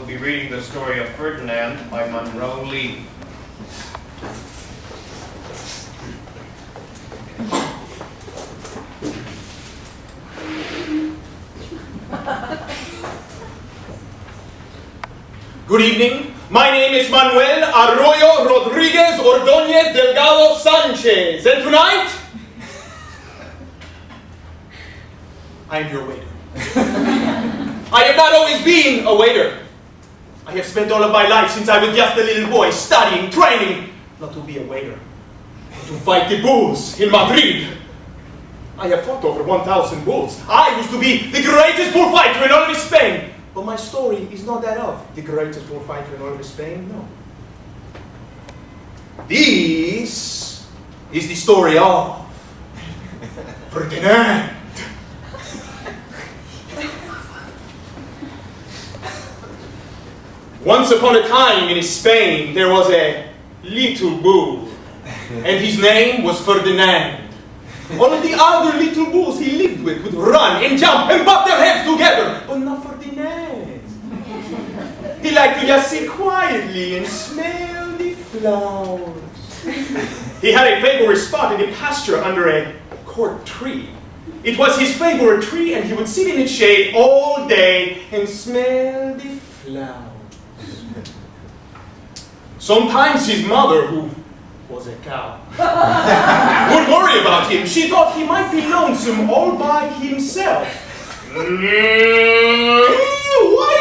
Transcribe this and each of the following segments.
be reading the story of Ferdinand by Monroe Lee. Good evening. My name is Manuel Arroyo Rodriguez Ordóñez Delgado Sanchez, and tonight, I am your waiter. I have not always been a waiter. I have spent all of my life since I was just a little boy studying, training, not to be a waiter, but to fight the bulls in Madrid. I have fought over 1,000 bulls. I used to be the greatest bullfighter in all of Spain. But my story is not that of the greatest bullfighter in all of Spain, no. This is the story of Ferdinand. Once upon a time in Spain, there was a little bull, and his name was Ferdinand. All of the other little bulls he lived with would run and jump and butt their heads together, but not Ferdinand. He liked to just sit quietly and smell the flowers. He had a favorite spot in the pasture under a cork tree. It was his favorite tree, and he would sit in its shade all day and smell the flowers. Sometimes his mother, who was a cow, would worry about him. She thought he might be lonesome all by himself. Why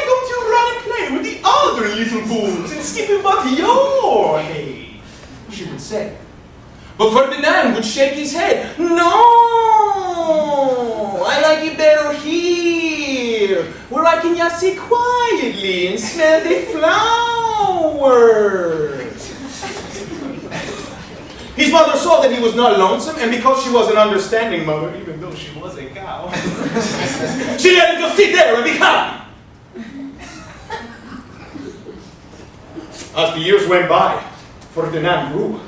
don't you run and play with the other little bulls and skip about your hay? She would say. But Ferdinand would shake his head. No, I like it better here, where I can just sit quietly and smell the flowers. His mother saw that he was not lonesome, and because she was an understanding mother, even though she was a cow, she let him just sit there and be happy. As the years went by, Ferdinand grew,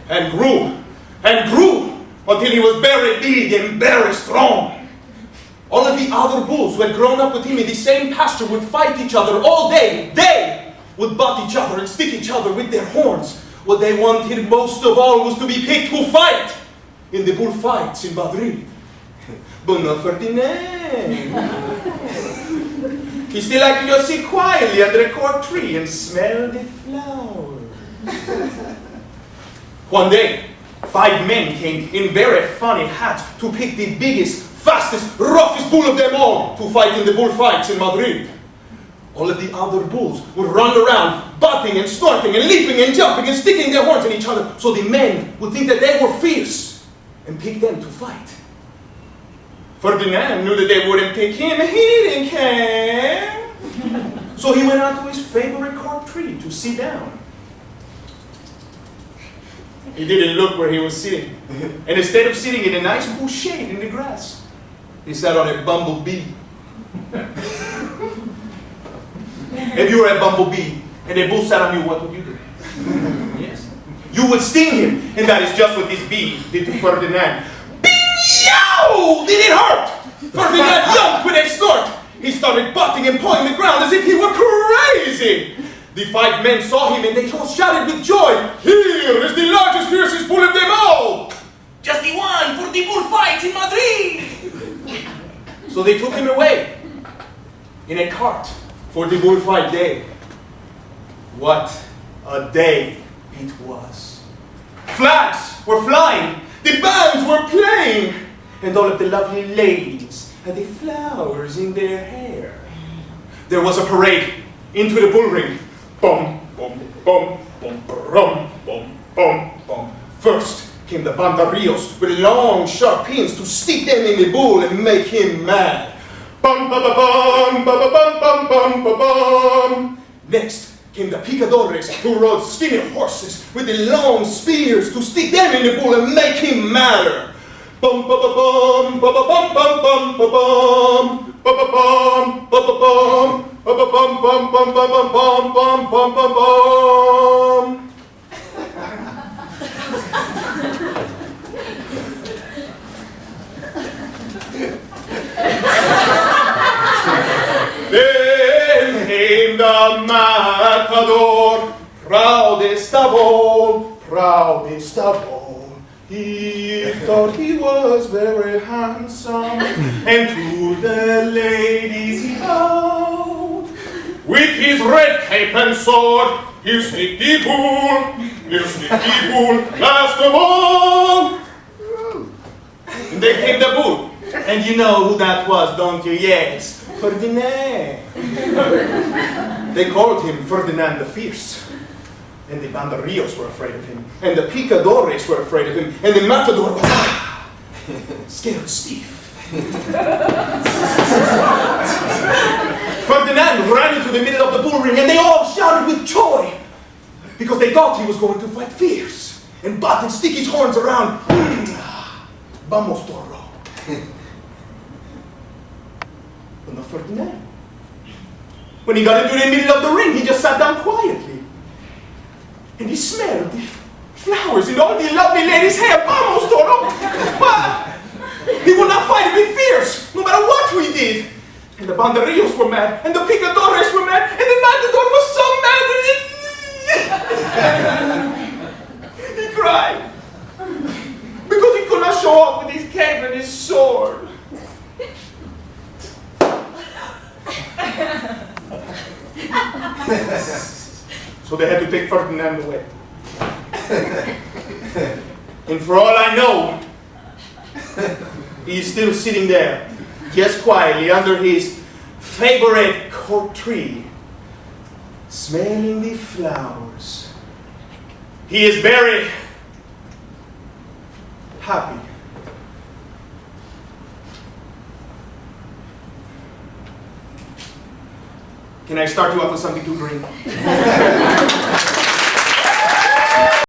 and grew, and grew, until he was very big and very strong. All of the other bulls who had grown up with him in the same pasture would fight each other all day. They would butt each other and stick each other with their horns. What they wanted most of all was to be picked to fight in the bullfights in Madrid. But not Ferdinand. He still liked to just sit quietly under a cork tree and smell the flowers. One day, 5 men came in very funny hats to pick the biggest, fastest, roughest bull of them all to fight in the bullfights in Madrid. All of the other bulls would run around, butting and snorting and leaping and jumping and sticking their horns in each other, so the men would think that they were fierce and pick them to fight. Ferdinand knew that they wouldn't pick him, and he didn't care. So he went out to his favorite cork tree to sit down. He didn't look where he was sitting, and instead of sitting in a nice cool shade in the grass, he sat on a bumblebee. If you were a bumblebee and a bull sat on you, what would you do? Yes. You would sting him, and that is just what this bee did to Ferdinand. Yow! Did it hurt? Ferdinand jumped with a snort. He started butting and pawing the ground as if he were crazy. The 5 men saw him, and they all shouted with joy, "Here is the largest, fiercest bull of them all! Just the one for the bullfight in Madrid!" So they took him away in a cart for the bullfight day. What a day it was. Flags were flying, the bands were playing, and all of the lovely ladies had the flowers in their hair. There was a parade into the bull ring. Bum, bum, bum, bum, bum, bum, bum, bum. First came the banderillos with long, sharp pins to stick them in the bull and make him mad. Bum, ba, ba, bum, ba, ba, bum, bum, bum, ba, bum. Next came the picadores who rode skinny horses with the long spears to stick them in the bull and make him madder. Bum, ba, ba, bum, ba, ba, bum, bum, bum, ba, bum. Ba, ba, bum, ba, ba, bum. Ba, ba, bum, bum, bum, bum, bum, bum, bum, bum, bum, bum. Then came the matador, proudest of all, proudest of all. He thought he was very handsome, and to the ladies he bowed. With his red cape and sword, he'll stick the bull, last of all. And then came the bull. And you know who that was, don't you? Yes, Ferdinand. They called him Ferdinand the Fierce. And the banderillos were afraid of him. And the picadores were afraid of him. And the matador was scared stiff. Ferdinand ran into the middle of the bull ring and they all shouted with joy because they thought he was going to fight fierce and butt and stick his horns around. Vamos, toro. But not Ferdinand. When he got into the middle of the ring, he just sat down quietly. And he smelled the flowers in all the lovely ladies' hair. Vamos, toro. But he would not fight and be fierce, no matter what we did. And the banderillos were mad, and the picadores were mad, and the matador was so mad that he cried. Because he could not show up with his cape and his sword. So they had to take Ferdinand away. And for all I know, he's still sitting there, just quietly under his favorite coat tree, smelling the flowers. He is very happy. Can I start you off with something to drink?